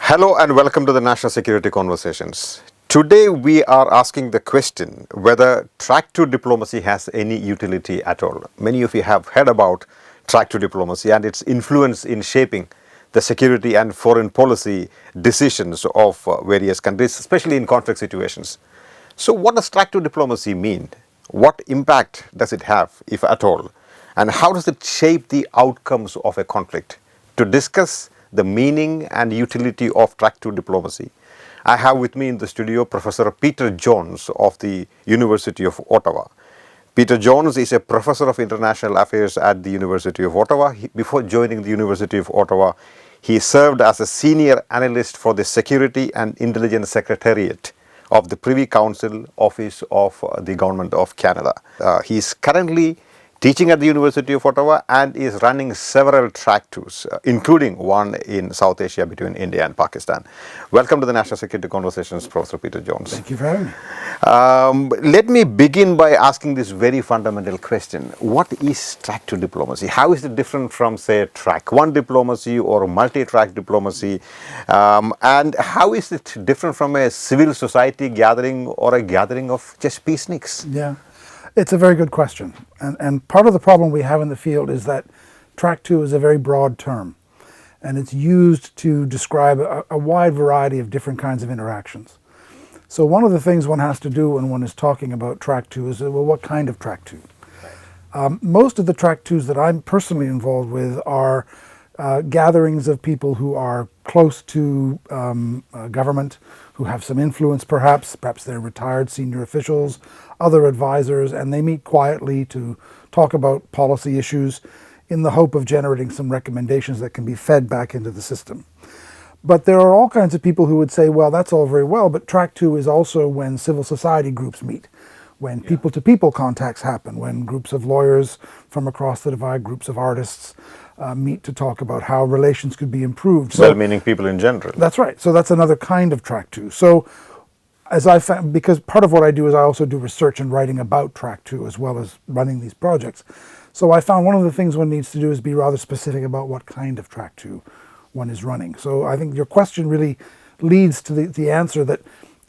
Hello and welcome to the National Security Conversations. Today we are asking the question whether track 2 diplomacy has any utility at all. Many of you have heard about track 2 diplomacy and its influence in shaping the security and foreign policy decisions of various countries, especially in conflict situations. So what does track 2 diplomacy mean? What impact does it have, if at all? And how does it shape the outcomes of a conflict? To discuss the meaning and utility of track 2 diplomacy, I have with me in the studio Professor Peter Jones of the University of Ottawa. Peter Jones is a professor of international affairs at the University of Ottawa. Before joining the University of Ottawa, he served as a senior analyst for the Security and Intelligence Secretariat of the Privy Council Office of the Government of Canada. He is currently teaching at the University of Ottawa and is running several track 2s, including one in South Asia between India and Pakistan. Welcome to the National Security Conversations, Professor Peter Jones. Thank you for having me. Let me begin by asking this very fundamental question. What is track 2 diplomacy? How is it different from, say, track 1 diplomacy or multi-track diplomacy? And how is it different from a civil society gathering or a gathering of just peaceniks? Yeah, it's a very good question. And part of the problem we have in the field is that track 2 is a very broad term. And it's used to describe a wide variety of different kinds of interactions. So one of the things one has to do when one is talking about track 2 is, well, what kind of track 2? Most of the track 2s that I'm personally involved with are gatherings of people who are close to government, who have some influence perhaps they're retired senior officials, other advisors, and they meet quietly to talk about policy issues in the hope of generating some recommendations that can be fed back into the system. But there are all kinds of people who would say, well, that's all very well, but track 2 is also when civil society groups meet, when people-to-people contacts happen, when groups of lawyers from across the divide, groups of artists meet to talk about how relations could be improved. So, meaning people in general. That's right. So that's another kind of track 2. So as I found, because part of what I do is I also do research and writing about track 2 as well as running these projects. So I found one of the things one needs to do is be rather specific about what kind of track 2 one is running. So I think your question really leads to the answer that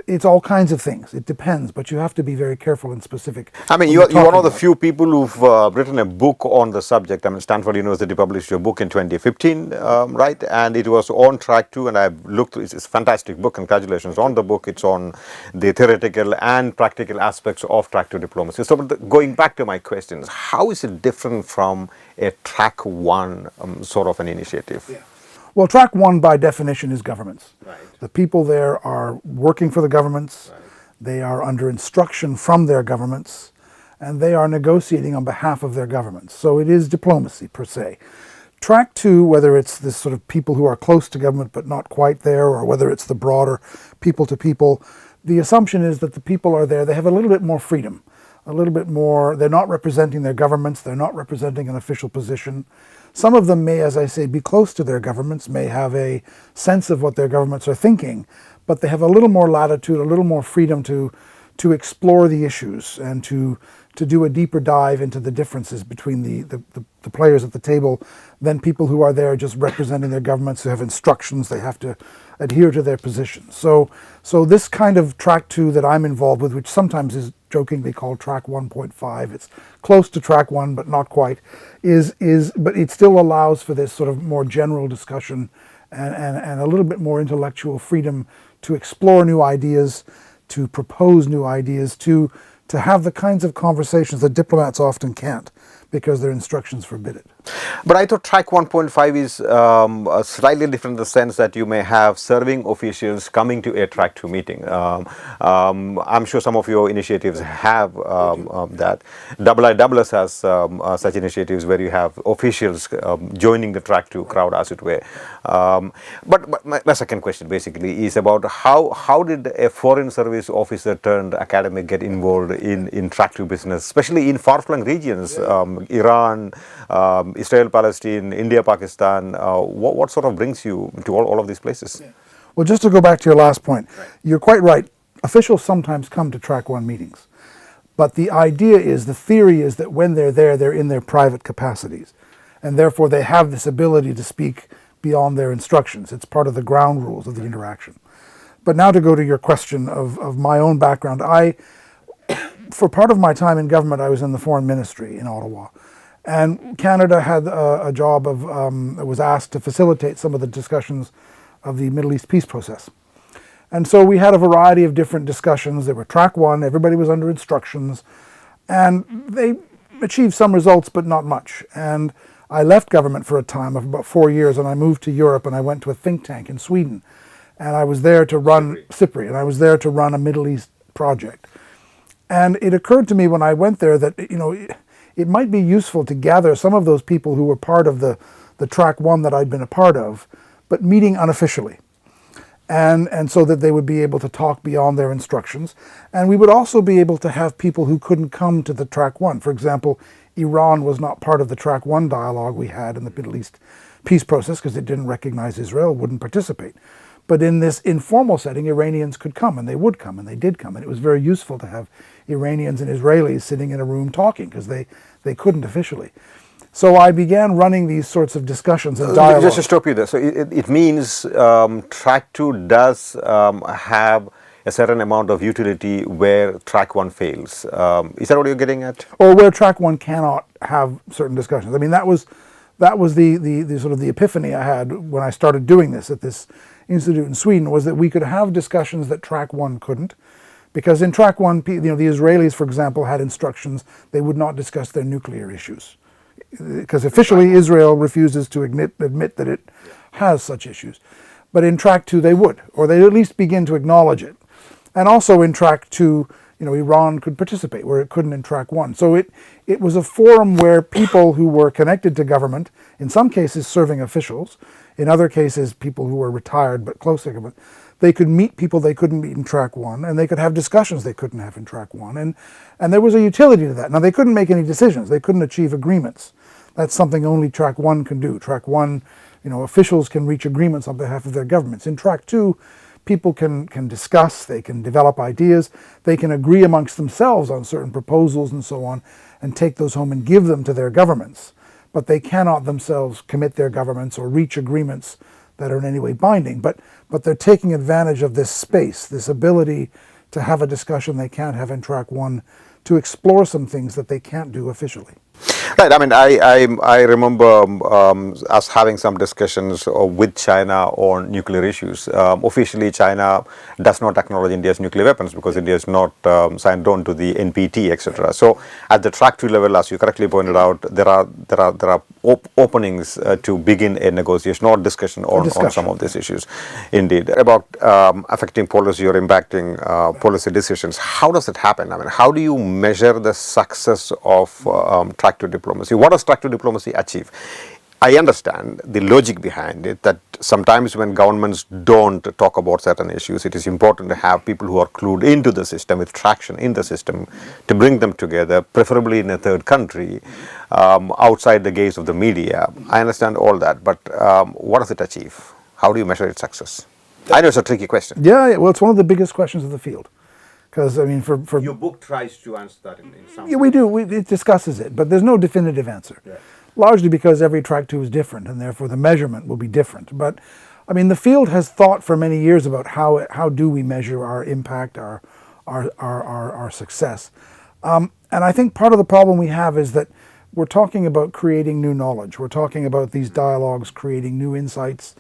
it's all kinds of things. It depends, but you have to be very careful and specific. I mean, you're one of the few people who've written a book on the subject. I mean, Stanford University published your book in 2015, right? And it was on track 2, and I've looked through. It's a fantastic book. Congratulations on the book. It's on the theoretical and practical aspects of track 2 diplomacy. So going back to my questions, how is it different from a track 1 sort of an initiative? Yeah. Well, track 1 by definition is governments. Right. The people there are working for the governments, right. They are under instruction from their governments, and they are negotiating on behalf of their governments. So it is diplomacy per se. Track 2, whether it's this sort of people who are close to government but not quite there, or whether it's the broader people to people, the assumption is that the people are there, they have a little bit more freedom, a little bit more, they're not representing their governments, they're not representing an official position. Some of them may, as I say, be close to their governments, may have a sense of what their governments are thinking, but they have a little more latitude, a little more freedom to explore the issues and to do a deeper dive into the differences between the players at the table than people who are there just representing their governments, who have instructions, they have to adhere to their positions. So this kind of track 2 that I'm involved with, which sometimes is jokingly called track 1.5, it's close to track 1 but not quite, but it still allows for this sort of more general discussion and a little bit more intellectual freedom to explore new ideas, to propose new ideas, to have the kinds of conversations that diplomats often can't because their instructions forbid it. But I thought track 1.5 is slightly different in the sense that you may have serving officials coming to a track 2 meeting. I'm sure some of your initiatives have that. IISS has such initiatives where you have officials joining the track 2 crowd, as it were. But my second question basically is about how did a foreign service officer turned academic get involved in track 2 business, especially in far-flung regions, Iran, Israel, Palestine, India, Pakistan. What sort of brings you to all of these places? Yeah. Well, just to go back to your last point, you're quite right. Officials sometimes come to track 1 meetings. But the idea is, the theory is that when they're there, they're in their private capacities. And therefore they have this ability to speak beyond their instructions. It's part of the ground rules of the interaction. But now to go to your question of my own background, for part of my time in government, I was in the foreign ministry in Ottawa. And Canada had a job of, was asked to facilitate some of the discussions of the Middle East peace process. And so we had a variety of different discussions. There were track one, everybody was under instructions, and they achieved some results, but not much. And I left government for a time of about 4 years, and I moved to Europe, and I went to a think tank in Sweden. And I was there to run CIPRI, and I was there to run a Middle East project. And it occurred to me when I went there that, it might be useful to gather some of those people who were part of the track one that I'd been a part of, but meeting unofficially. And so that they would be able to talk beyond their instructions. And we would also be able to have people who couldn't come to the track one. For example, Iran was not part of the track one dialogue we had in the Middle East peace process because it didn't recognize Israel, wouldn't participate. But in this informal setting, Iranians could come, and they would come, and they did come. And it was very useful to have Iranians and Israelis sitting in a room talking because they couldn't officially. So I began running these sorts of discussions and dialogues. Just to stop you there. So it means track 2 does have a certain amount of utility where track 1 fails. Is that what you're getting at? Or where track 1 cannot have certain discussions. I mean, that was the sort of the epiphany I had when I started doing this at this institute in Sweden, was that we could have discussions that track 1 couldn't. Because in track 1, the Israelis, for example, had instructions they would not discuss their nuclear issues. Because officially Israel refuses to admit that it has such issues. But in track 2 they would, or they'd at least begin to acknowledge it. And also in track 2, Iran could participate where it couldn't in track 1. So it was a forum where people who were connected to government, in some cases serving officials, in other cases people who were retired but close to government, they could meet people they couldn't meet in track 1, and they could have discussions they couldn't have in track 1. And there was a utility to that. Now, they couldn't make any decisions. They couldn't achieve agreements. That's something only track 1 can do. Track 1, officials can reach agreements on behalf of their governments. In track 2, people can discuss, they can develop ideas, they can agree amongst themselves on certain proposals and so on, and take those home and give them to their governments. But they cannot themselves commit their governments or reach agreements that are in any way binding. But they're taking advantage of this space, this ability to have a discussion they can't have in track 1, to explore some things that they can't do officially. Right. I mean, I remember us having some discussions with China on nuclear issues. Officially, China does not acknowledge India's nuclear weapons because India is not signed on to the NPT, etc. So, at the track 2 level, as you correctly pointed out, there are openings to begin a negotiation or discussion on some of these issues. Indeed, about affecting policy or impacting policy decisions. How does it happen? I mean, how do you measure the success of track 2 diplomacy? What does track 2 diplomacy achieve? I understand the logic behind it, that sometimes when governments don't talk about certain issues, it is important to have people who are clued into the system, with traction in the system, to bring them together, preferably in a third country, outside the gaze of the media. I understand all that, but what does it achieve? How do you measure its success? I know it's a tricky question. Yeah, well, it's one of the biggest questions of the field. Because, I mean, for your book tries to answer that in some way. We do. It discusses it, but there's no definitive answer. Yeah. Largely because every track 2 is different, and therefore the measurement will be different. But, I mean, the field has thought for many years about how do we measure our impact, our success. And I think part of the problem we have is that we're talking about creating new knowledge. We're talking about these dialogues creating new insights,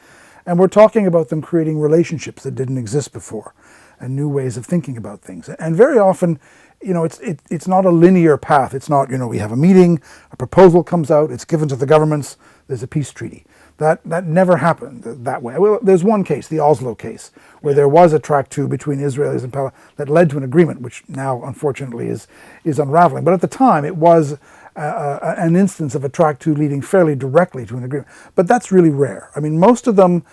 and we're talking about them creating relationships that didn't exist before, and new ways of thinking about things. And very often, it's not a linear path. It's not, we have a meeting, a proposal comes out, it's given to the governments, there's a peace treaty. That never happened that way. Well, there's one case, the Oslo case, where there was a track 2 between Israelis and Palestinians that led to an agreement, which now, unfortunately, is unraveling. But at the time, it was an instance of a track 2 leading fairly directly to an agreement. But that's really rare. I mean, most of them,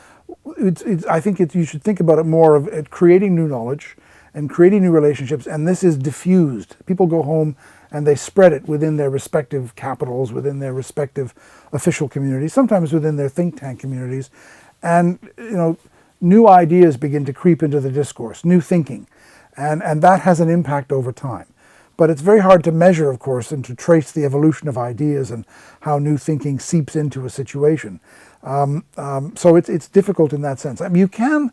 I think you should think about it more of creating new knowledge and creating new relationships, and this is diffused. People go home and they spread it within their respective capitals, within their respective official communities, sometimes within their think tank communities, and new ideas begin to creep into the discourse, new thinking, and that has an impact over time. But it's very hard to measure, of course, and to trace the evolution of ideas and how new thinking seeps into a situation. So it's difficult in that sense. I mean, you can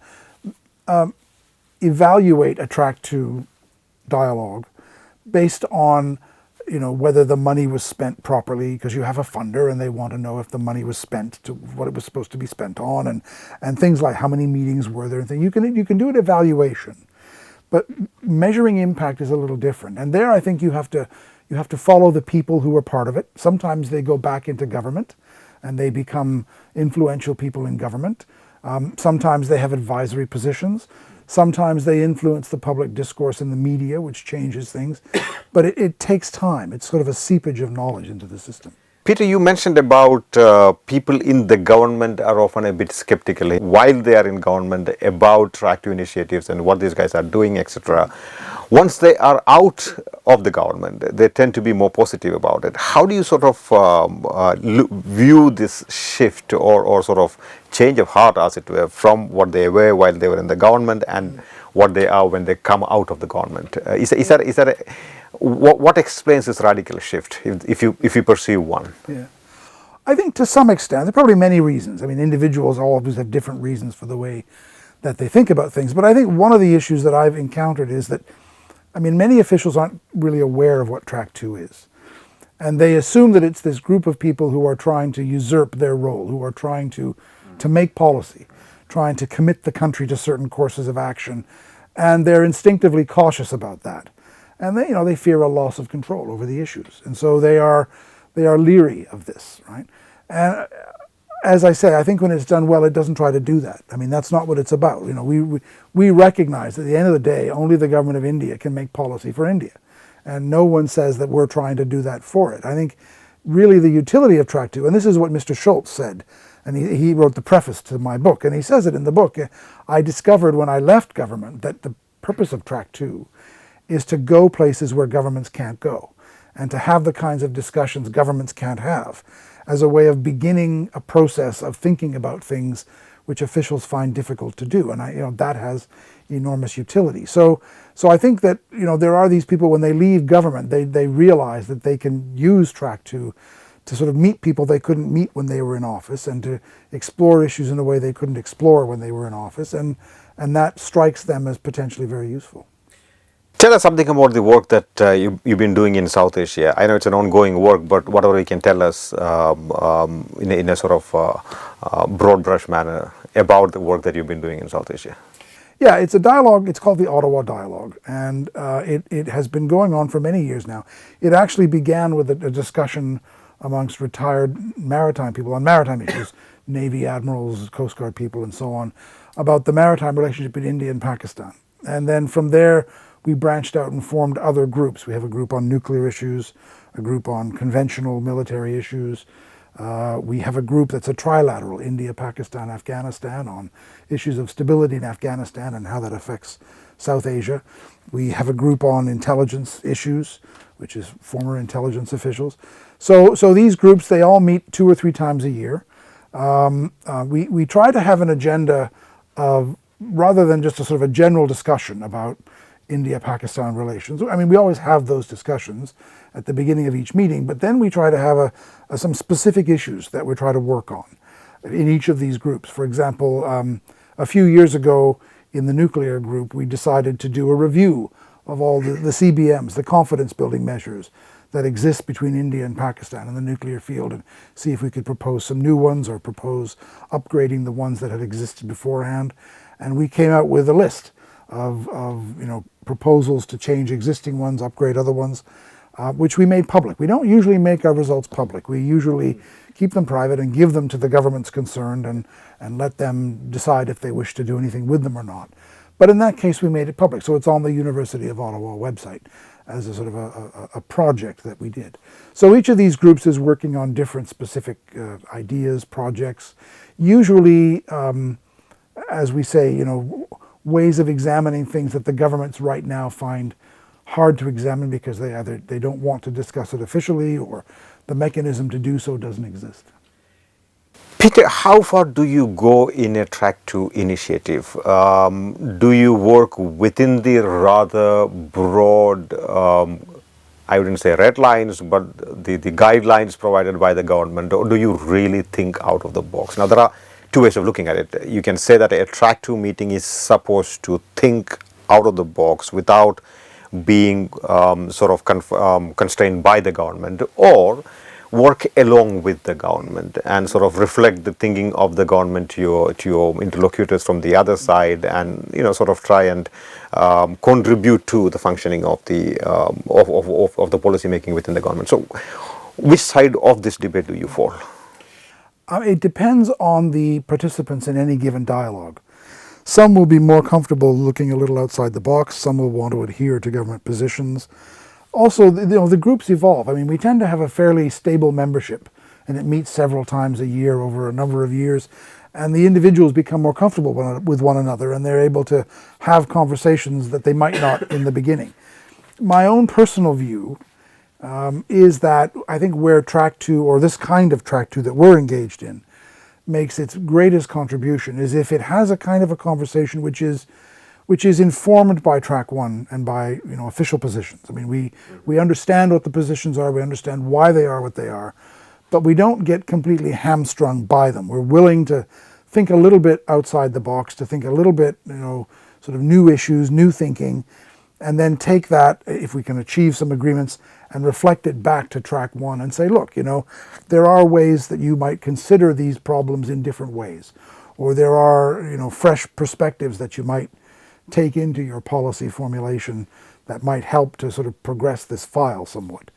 evaluate a Track 2 dialogue based on, whether the money was spent properly, because you have a funder and they want to know if the money was spent to what it was supposed to be spent on, and things like how many meetings were there and things. You can do an evaluation, but measuring impact is a little different. And there I think you have to follow the people who were part of it. Sometimes they go back into government and they become influential people in government. Sometimes they have advisory positions. Sometimes they influence the public discourse in the media, which changes things. But it takes time. It's sort of a seepage of knowledge into the system. Peter, you mentioned about people in the government are often a bit skeptical while they are in government about Track 2 initiatives and what these guys are doing, etc. Once they are out of the government, they tend to be more positive about it. How do you sort of view this shift or sort of change of heart, as it were, from what they were while they were in the government and what they are when they come out of the government? What explains this radical shift, if you perceive one? Yeah, I think to some extent, there are probably many reasons. I mean, individuals always have different reasons for the way that they think about things. But I think one of the issues that I've encountered is that, many officials aren't really aware of what Track 2 is. And they assume that it's this group of people who are trying to usurp their role, who are trying to make policy, trying to commit the country to certain courses of action. And they're instinctively cautious about that. And they fear a loss of control over the issues. And so they are leery of this, right? And as I say, I think when it's done well, it doesn't try to do that. That's not what it's about. We recognize that at the end of the day, only the government of India can make policy for India. And no one says that we're trying to do that for it. I think really the utility of Track 2, and this is what Mr. Schultz said, and he wrote the preface to my book, and he says it in the book. I discovered when I left government that the purpose of Track 2 is to go places where governments can't go, and to have the kinds of discussions governments can't have, as a way of beginning a process of thinking about things which officials find difficult to do. And that has enormous utility. So I think that there are these people, when they leave government, they realize that they can use Track 2 to sort of meet people they couldn't meet when they were in office, and to explore issues in a way they couldn't explore when they were in office, and that strikes them as potentially very useful. Tell us something about the work that you've been doing in South Asia. I know it's an ongoing work, but whatever you can tell us in a sort of broad brush manner about the work that you've been doing in South Asia. Yeah, it's a dialogue. It's called the Ottawa Dialogue, and it has been going on for many years now. It actually began with a discussion amongst retired maritime people on maritime issues, Navy admirals, Coast Guard people, and so on, about the maritime relationship between India and Pakistan. And then from there, we branched out and formed other groups. We have a group on nuclear issues, a group on conventional military issues. We have a group that's a trilateral, India, Pakistan, Afghanistan, on issues of stability in Afghanistan and how that affects South Asia. We have a group on intelligence issues, which is former intelligence officials. So these groups, they all meet 2 or 3 times a year. We try to have an agenda of, rather than just a sort of a general discussion about India-Pakistan relations. We always have those discussions at the beginning of each meeting, but then we try to have some specific issues that we try to work on in each of these groups. For example, a few years ago in the nuclear group, we decided to do a review of all the CBMs, the confidence building measures that exist between India and Pakistan in the nuclear field, and see if we could propose some new ones or propose upgrading the ones that had existed beforehand. And we came out with a list of proposals to change existing ones, upgrade other ones, which we made public. We don't usually make our results public. We usually keep them private and give them to the governments concerned and let them decide if they wish to do anything with them or not. But in that case, we made it public. So it's on the University of Ottawa website as a sort of a project that we did. So each of these groups is working on different specific ideas, projects, usually, as we say, ways of examining things that the governments right now find hard to examine because they don't want to discuss it officially, or the mechanism to do so doesn't exist. Peter, how far do you go in a Track 2 initiative? Do you work within the rather broad I wouldn't say red lines, but the guidelines provided by the government, or do you really think out of the box? Now, there are two ways of looking at it. You can say that a track 2 meeting is supposed to think out of the box without being constrained by the government, or work along with the government and sort of reflect the thinking of the government to your interlocutors from the other side, and sort of try and contribute to the functioning of the policy making within the government. So, which side of this debate do you fall? It depends on the participants in any given dialogue. Some will be more comfortable looking a little outside the box. Some will want to adhere to government positions. Also, the groups evolve. I mean, we tend to have a fairly stable membership, and it meets several times a year over a number of years, and the individuals become more comfortable with one another, and they're able to have conversations that they might not in the beginning. My own personal view is that I think where track 2, or this kind of track 2 that we're engaged in, makes its greatest contribution is if it has a kind of a conversation which is informed by track 1 and by official positions. I mean, we understand what the positions are, we understand why they are what they are, but we don't get completely hamstrung by them. We're willing to think a little bit outside the box, to think a little bit, sort of new issues, new thinking, and then take that, if we can achieve some agreements, and reflect it back to track 1 and say, look, there are ways that you might consider these problems in different ways, or there are, fresh perspectives that you might take into your policy formulation that might help to sort of progress this file somewhat.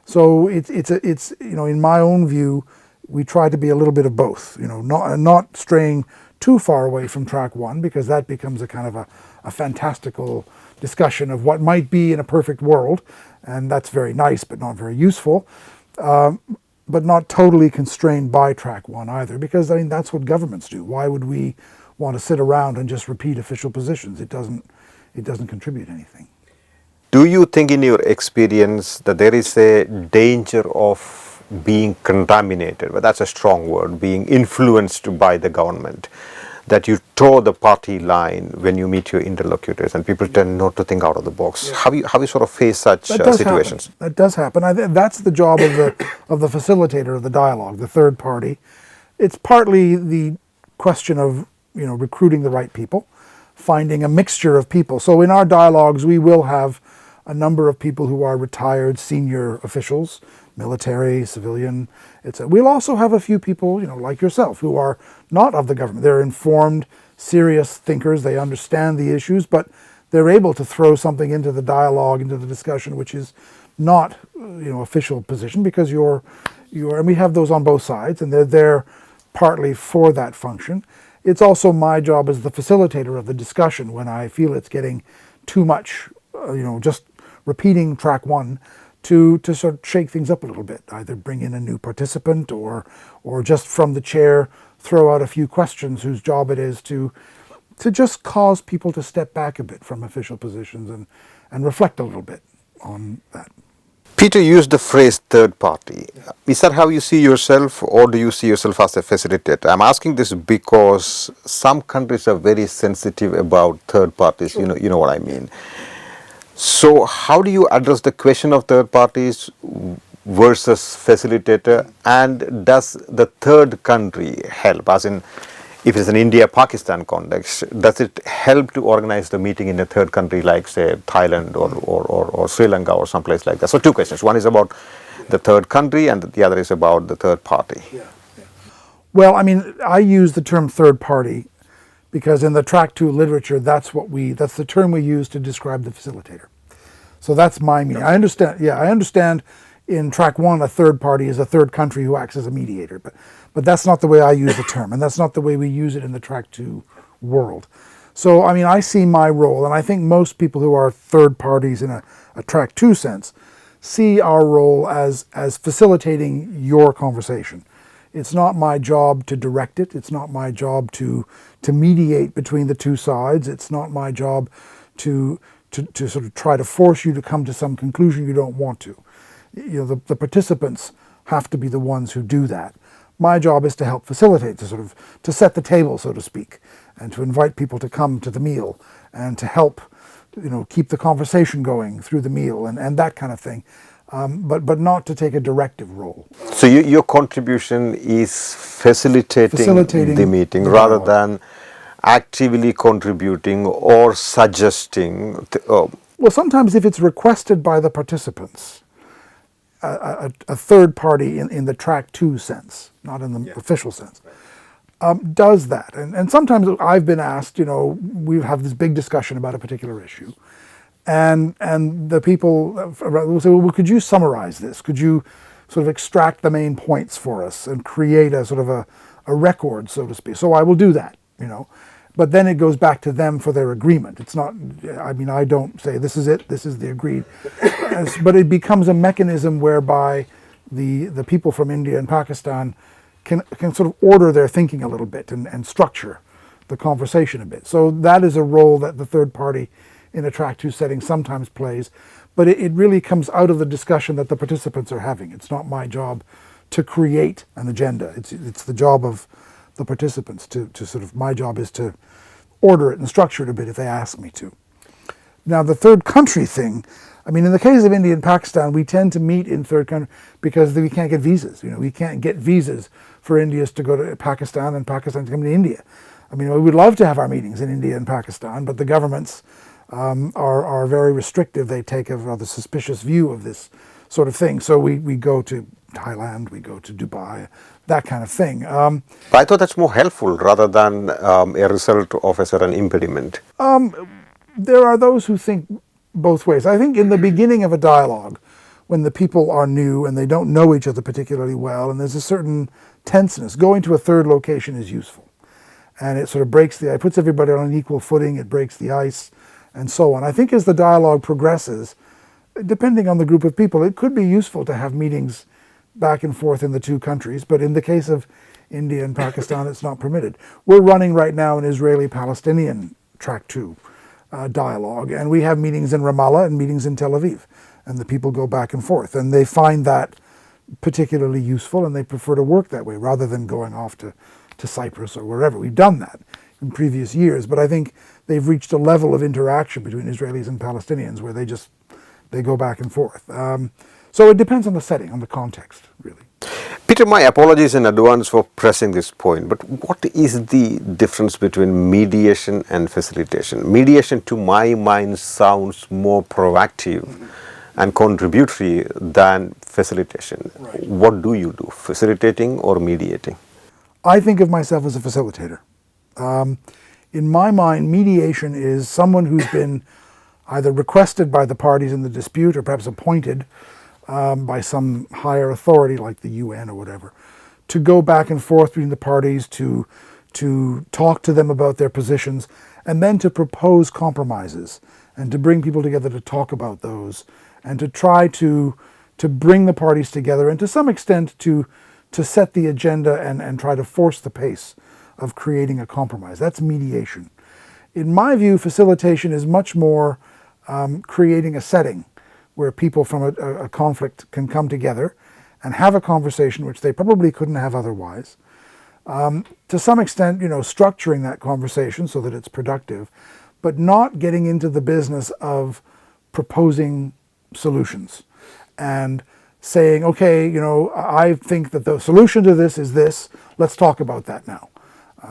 So it's in my own view, we try to be a little bit of both, not straying too far away from track 1, because that becomes a kind of a fantastical discussion of what might be in a perfect world, and that's very nice but not very useful, but not totally constrained by track 1 either, because I mean that's what governments do. Why would we want to sit around and just repeat official positions? It doesn't contribute anything. Do you think in your experience that there is a danger of being contaminated, but that's a strong word, being influenced by the government, that you toe the party line when you meet your interlocutors, and people tend not to think out of the box? Yeah. Have you sort of faced such situations? That does happen. That's the job of the facilitator of the dialogue, the third party. It's partly the question of recruiting the right people, finding a mixture of people. So in our dialogues, we will have a number of people who are retired senior officials, military, civilian. We'll also have a few people, like yourself, who are not of the government. They're informed, serious thinkers. They understand the issues, but they're able to throw something into the dialogue, into the discussion, which is not, official position, because and we have those on both sides, and they're there partly for that function. It's also my job as the facilitator of the discussion when I feel it's getting too much, just repeating track 1, to sort of shake things up a little bit, either bring in a new participant or just from the chair throw out a few questions whose job it is to just cause people to step back a bit from official positions and reflect a little bit on that. Peter used the phrase third party. Yeah. Is that how you see yourself, or do you see yourself as a facilitator? I'm asking this because some countries are very sensitive about third parties. Sure. You know what I mean. So how do you address the question of third parties versus facilitator, and does the third country help? As in, if it's an India-Pakistan context, does it help to organize the meeting in a third country like, say, Thailand or Sri Lanka or someplace like that? So two questions. One is about the third country, and the other is about the third party. Yeah. Well, I mean, I use the term third party because in the track 2 literature, that's the term we use to describe the facilitator. So that's my meaning. I understand in track 1, a third party is a third country who acts as a mediator, but that's not the way I use the term, and that's not the way we use it in the track 2 world. So, I mean, I see my role, and I think most people who are third parties in a track 2 sense see our role as facilitating your conversation. It's not my job to direct it. It's not my job to mediate between the two sides. It's not my job to sort of try to force you to come to some conclusion you don't want to. The participants have to be the ones who do that. My job is to help facilitate, to set the table, so to speak, and to invite people to come to the meal and to help, keep the conversation going through the meal and that kind of thing. but not to take a directive role. So your contribution is facilitating the meeting rather than actively contributing or suggesting. Well, sometimes if it's requested by the participants, a third party in the track 2 sense, not in the official sense, does that. And sometimes I've been asked, we have this big discussion about a particular issue. And the people will say, well, could you summarize this? Could you sort of extract the main points for us and create a sort of a record, so to speak? So I will do that, But then it goes back to them for their agreement. It's not, I don't say, this is it, this is the agreed. But it becomes a mechanism whereby the people from India and Pakistan can sort of order their thinking a little bit and structure the conversation a bit. So that is a role that the third party in a track 2 setting sometimes plays. But it really comes out of the discussion that the participants are having. It's not my job to create an agenda. It's the job of the participants to sort of, my job is to order it and structure it a bit if they ask me to. Now the third country thing, in the case of India and Pakistan, we tend to meet in third country because we can't get visas. We can't get visas for Indians to go to Pakistan and Pakistan to come to India. We would love to have our meetings in India and Pakistan, but the governments are very restrictive. They take a rather suspicious view of this sort of thing. So we go to Thailand, we go to Dubai, that kind of thing. But I thought that's more helpful rather than a result of a certain impediment. There are those who think both ways. I think in the beginning of a dialogue, when the people are new and they don't know each other particularly well, and there's a certain tenseness, going to a third location is useful. And it sort of breaks the ice, puts everybody on an equal footing, it breaks the ice, and so on. I think as the dialogue progresses, depending on the group of people, it could be useful to have meetings back and forth in the two countries, but in the case of India and Pakistan, it's not permitted. We're running right now an Israeli-Palestinian track 2 dialogue, and we have meetings in Ramallah and meetings in Tel Aviv, and the people go back and forth, and they find that particularly useful, and they prefer to work that way rather than going off to Cyprus or wherever. We've done that in previous years, but I think they've reached a level of interaction between Israelis and Palestinians where they go back and forth. So it depends on the setting, on the context, really. Peter, my apologies in advance for pressing this point, but what is the difference between mediation and facilitation? Mediation, to my mind, sounds more proactive and contributory than facilitation. Right. What do you do, facilitating or mediating? I think of myself as a facilitator. In my mind, mediation is someone who's been either requested by the parties in the dispute or perhaps appointed by some higher authority like the UN or whatever, to go back and forth between the parties, to talk to them about their positions, and then to propose compromises and to bring people together to talk about those and to try to bring the parties together and to some extent to set the agenda and try to force the pace of creating a compromise. That's mediation. In my view, facilitation is much more creating a setting where people from a conflict can come together and have a conversation which they probably couldn't have otherwise. To some extent, structuring that conversation so that it's productive, but not getting into the business of proposing solutions and saying, okay, I think that the solution to this is this, let's talk about that now.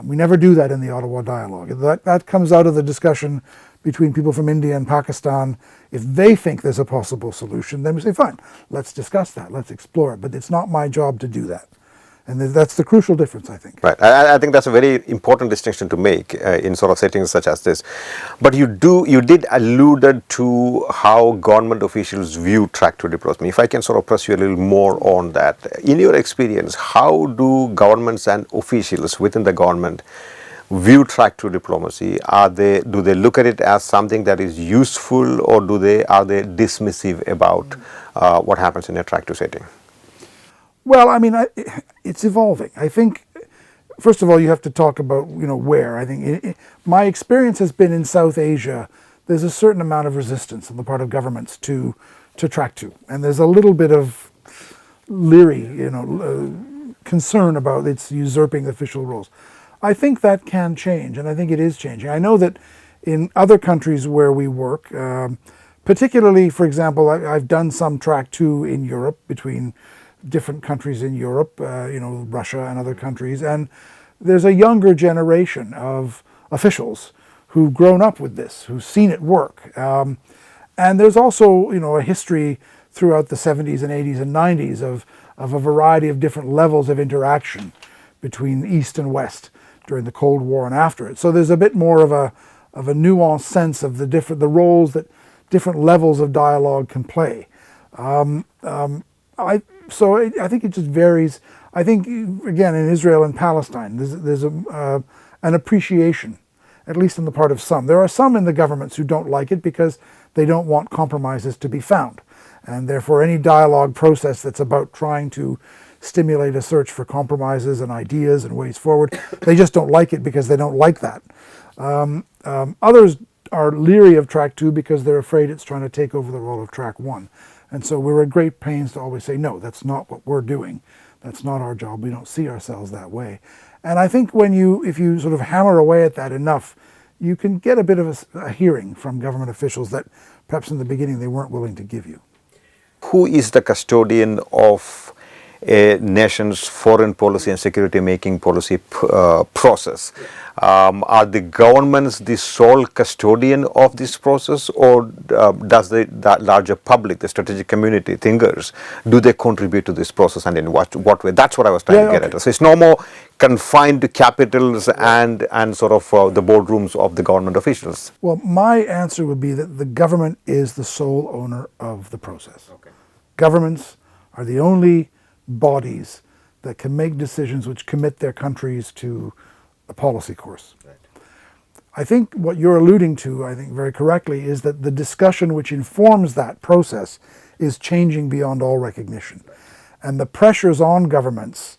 We never do that in the Ottawa dialogue. That comes out of the discussion between people from India and Pakistan. If they think there's a possible solution, then we say, fine, let's discuss that, let's explore it. But it's not my job to do that. And that's the crucial difference, I think. Right. I think that's a very important distinction to make in sort of settings such as this. But you did allude to how government officials view track to diplomacy. If I can sort of press you a little more on that. In your experience, how do governments and officials within the government view track to diplomacy? Do they look at it as something that is useful, or are they dismissive about what happens in a track to setting? Well, it's evolving. I think, first of all, you have to talk about, where. I think my experience has been in South Asia, there's a certain amount of resistance on the part of governments to track to. And there's a little bit of leery, concern about its usurping official roles. I think that can change, and I think it is changing. I know that in other countries where we work, Particularly, for example, I've done some track 2 in Europe between different countries in Europe, Russia and other countries, and there's a younger generation of officials who've grown up with this, who've seen it work. And there's also, a history throughout the 70s and 80s and 90s of a variety of different levels of interaction between East and West during the Cold War and after it. So there's a bit more of a nuanced sense of the roles that different levels of dialogue can play. I think it just varies. I think, again, in Israel and Palestine, there's an appreciation, at least on the part of some. There are some in the governments who don't like it because they don't want compromises to be found. And therefore, any dialogue process that's about trying to stimulate a search for compromises and ideas and ways forward, they just don't like it because they don't like that. Others are leery of track 2 because they're afraid it's trying to take over the role of track 1. And so we're at great pains to always say, no, that's not what we're doing. That's not our job. We don't see ourselves that way. And I think if you sort of hammer away at that enough, you can get a bit of a hearing from government officials that perhaps in the beginning they weren't willing to give you. Who is the custodian of a nation's foreign policy and security making policy process? Are the governments the sole custodian of this process, or does the larger public, the strategic community, thinkers, do they contribute to this process, and in what way? That's what I was trying to get at. So it's no more confined to capitals and sort of the boardrooms of the government officials. Well, my answer would be that the government is the sole owner of the process. Okay. Governments are the only bodies that can make decisions which commit their countries to a policy course. Right. I think what you're alluding to, I think very correctly, is that the discussion which informs that process is changing beyond all recognition. Right. And the pressures on governments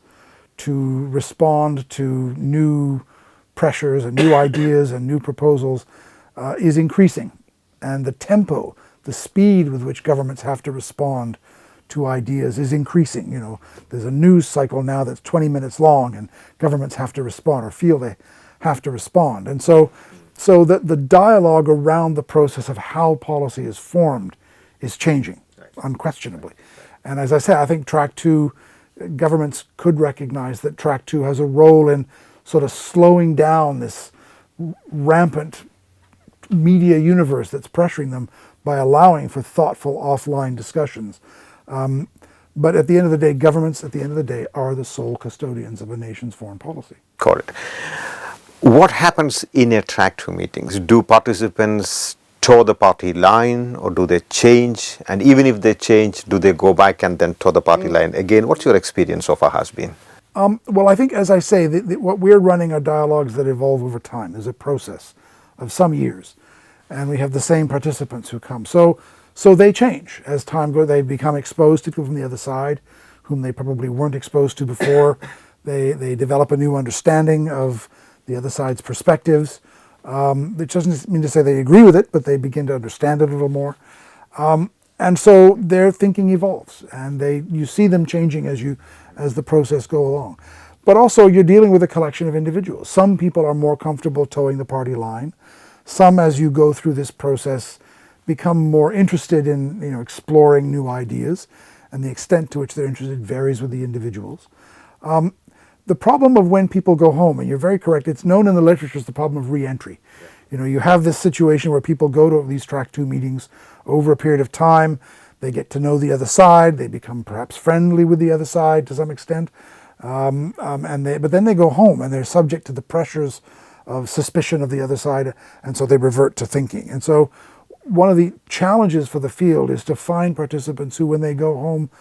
to respond to new pressures and new ideas and new proposals is increasing. And the tempo, the speed with which governments have to respond to ideas is increasing. There's a news cycle now that's 20 minutes long, and governments have to respond or feel they have to respond. And so the dialogue around the process of how policy is formed is changing, unquestionably. And as I said, I think track 2, governments could recognize that track 2 has a role in sort of slowing down this rampant media universe that's pressuring them by allowing for thoughtful offline discussions. But at the end of the day, governments at the end of the day are the sole custodians of a nation's foreign policy. Got it. What happens in a track 2 meetings? Do participants toe the party line, or do they change? And even if they change, do they go back and then toe the party line again? What's your experience so far has been? Well, I think, as I say, what we're running are dialogues that evolve over time. There's a process of some years, and we have the same participants who come. So they change as time goes. They become exposed to people from the other side, whom they probably weren't exposed to before. They develop a new understanding of the other side's perspectives. Which doesn't mean to say they agree with it, but they begin to understand it a little more. And so their thinking evolves, and you see them changing as the process goes along. But also you're dealing with a collection of individuals. Some people are more comfortable towing the party line. Some, as you go through this process, become more interested in exploring new ideas, and the extent to which they're interested varies with the individuals. The problem of when people go home, and you're very correct, it's known in the literature as the problem of re-entry. You have this situation where people go to these track 2 meetings over a period of time, they get to know the other side, they become perhaps friendly with the other side to some extent, but then they go home and they're subject to the pressures of suspicion of the other side, and so they revert to thinking. And so one of the challenges for the field is to find participants who, when they go home,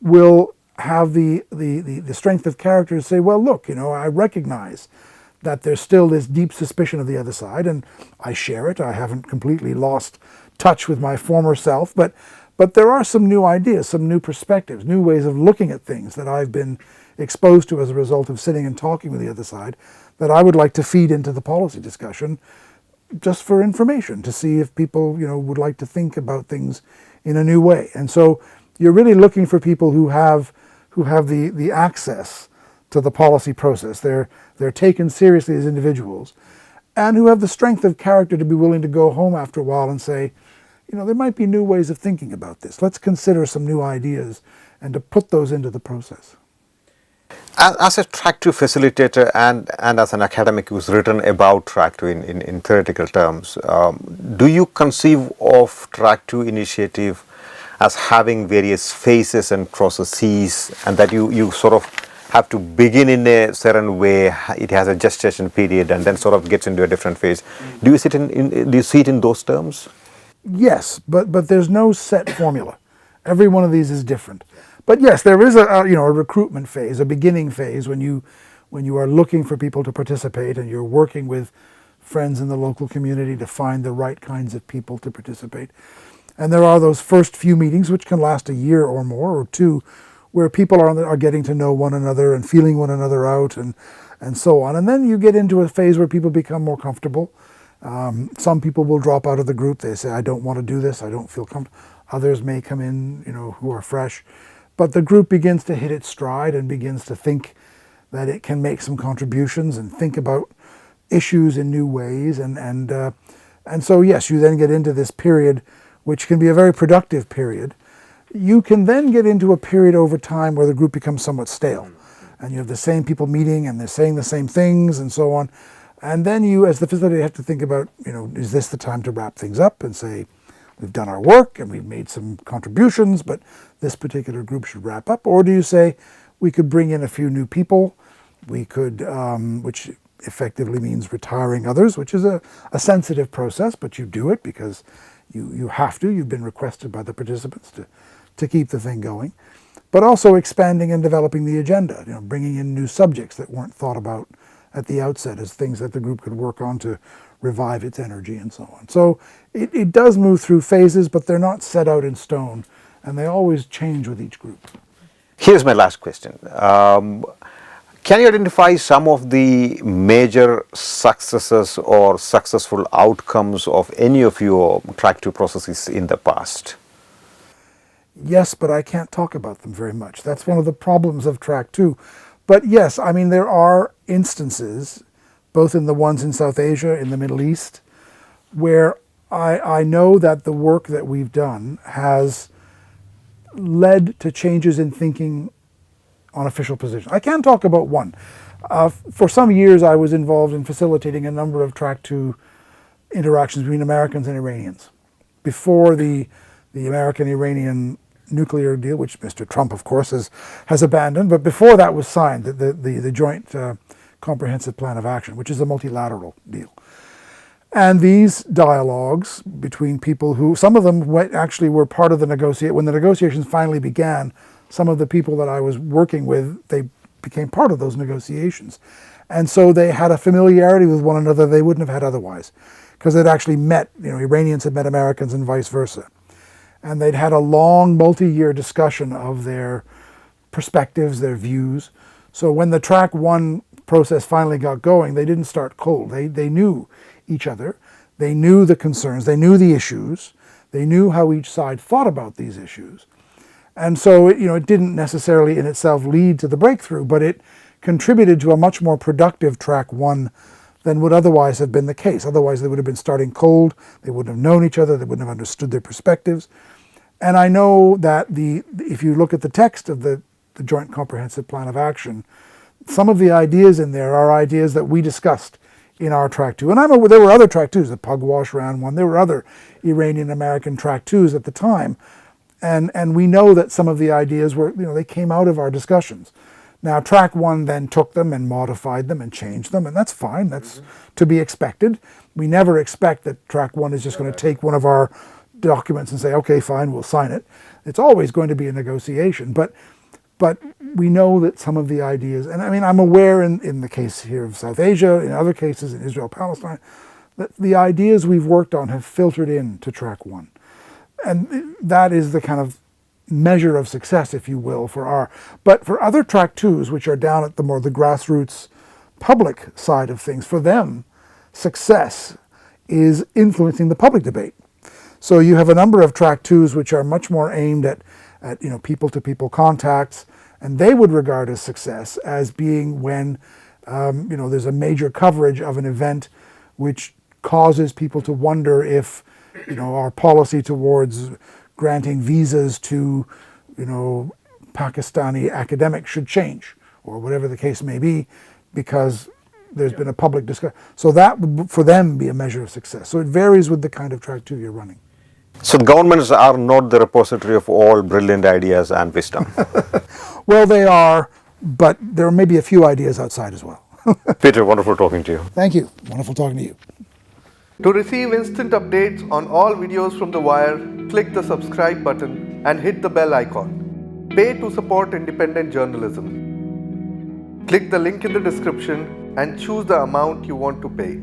will have the strength of character to say, well, look, I recognize that there's still this deep suspicion of the other side, and I share it. I haven't completely lost touch with my former self, but there are some new ideas, some new perspectives, new ways of looking at things that I've been exposed to as a result of sitting and talking with the other side that I would like to feed into the policy discussion, just for information, to see if people, would like to think about things in a new way. And so you're really looking for people who have the access to the policy process. They're taken seriously as individuals, and who have the strength of character to be willing to go home after a while and say, there might be new ways of thinking about this. Let's consider some new ideas and to put those into the process. As a track 2 facilitator and as an academic who's written about track 2 in theoretical terms, do you conceive of track 2 initiative as having various phases and processes, and that you sort of have to begin in a certain way, it has a gestation period and then sort of gets into a different phase? Do you see it in those terms? Yes, but there's no set formula. Every one of these is different. But yes, there is a recruitment phase, a beginning phase when you are looking for people to participate and you're working with friends in the local community to find the right kinds of people to participate. And there are those first few meetings, which can last a year or more or two, where people are getting to know one another and feeling one another out and so on. And then you get into a phase where people become more comfortable. Some people will drop out of the group. They say, I don't want to do this. I don't feel comfortable. Others may come in, who are fresh. But the group begins to hit its stride and begins to think that it can make some contributions and think about issues in new ways. And so, yes, you then get into this period, which can be a very productive period. You can then get into a period over time where the group becomes somewhat stale. And you have the same people meeting and they're saying the same things and so on. And then you, as the facilitator, have to think about, is this the time to wrap things up and say, we've done our work and we've made some contributions, but this particular group should wrap up? Or do you say, we could bring in a few new people, we could, which effectively means retiring others, which is a sensitive process, but you do it because you have to. You've been requested by the participants to keep the thing going. But also expanding and developing the agenda, bringing in new subjects that weren't thought about at the outset as things that the group could work on to revive its energy and so on. So it does move through phases, but they're not set out in stone, and they always change with each group. Here's my last question. Can you identify some of the major successes or successful outcomes of any of your track 2 processes in the past? Yes, but I can't talk about them very much. That's one of the problems of track 2. But yes, there are instances, both in the ones in South Asia, in the Middle East, where I know that the work that we've done has led to changes in thinking on official positions. I can talk about one. For some years, I was involved in facilitating a number of track 2 interactions between Americans and Iranians. Before the American-Iranian nuclear deal, which Mr. Trump, of course, has abandoned, but before that was signed, the Joint Comprehensive Plan of Action, which is a multilateral deal. And these dialogues between people who, some of them actually were part of the negotiation. When the negotiations finally began, some of the people that I was working with, they became part of those negotiations. And so they had a familiarity with one another they wouldn't have had otherwise, because they'd actually met, Iranians had met Americans and vice versa. And they'd had a long multi-year discussion of their perspectives, their views. So when the track 1 process finally got going, they didn't start cold. They knew each other. They knew the concerns. They knew the issues. They knew how each side thought about these issues. And so, it didn't necessarily in itself lead to the breakthrough, but it contributed to a much more productive track 1 than would otherwise have been the case. Otherwise, they would have been starting cold. They wouldn't have known each other. They wouldn't have understood their perspectives. And I know that if you look at the text of the Joint Comprehensive Plan of Action, some of the ideas in there are ideas that we discussed in our track 2. And there were other track 2s. The Pugwash ran one. There were other Iranian-American track 2s at the time. And we know that some of the ideas were, they came out of our discussions. Now, track 1 then took them and modified them and changed them, and that's fine. That's to be expected. We never expect that track 1 is just going to take one of our documents and say, okay, fine, we'll sign it. It's always going to be a negotiation. But we know that some of the ideas, and I'm aware in the case here of South Asia, in other cases in Israel, Palestine, that the ideas we've worked on have filtered in to track 1. And that is the kind of measure of success, if you will, but for other track 2s, which are down at the grassroots public side of things, for them, success is influencing the public debate. So you have a number of track 2s which are much more aimed at people-to-people contacts, and they would regard as success as being when there's a major coverage of an event which causes people to wonder if our policy towards granting visas to, Pakistani academics should change, or whatever the case may be, because there's been a public discussion. So that would, for them, be a measure of success. So it varies with the kind of track 2 you're running. So governments are not the repository of all brilliant ideas and wisdom. Well, they are, but there may be a few ideas outside as well. Peter, wonderful talking to you. Thank you. Wonderful talking to you. To receive instant updates on all videos from The Wire, click the subscribe button and hit the bell icon. Pay to support independent journalism. Click the link in the description and choose the amount you want to pay.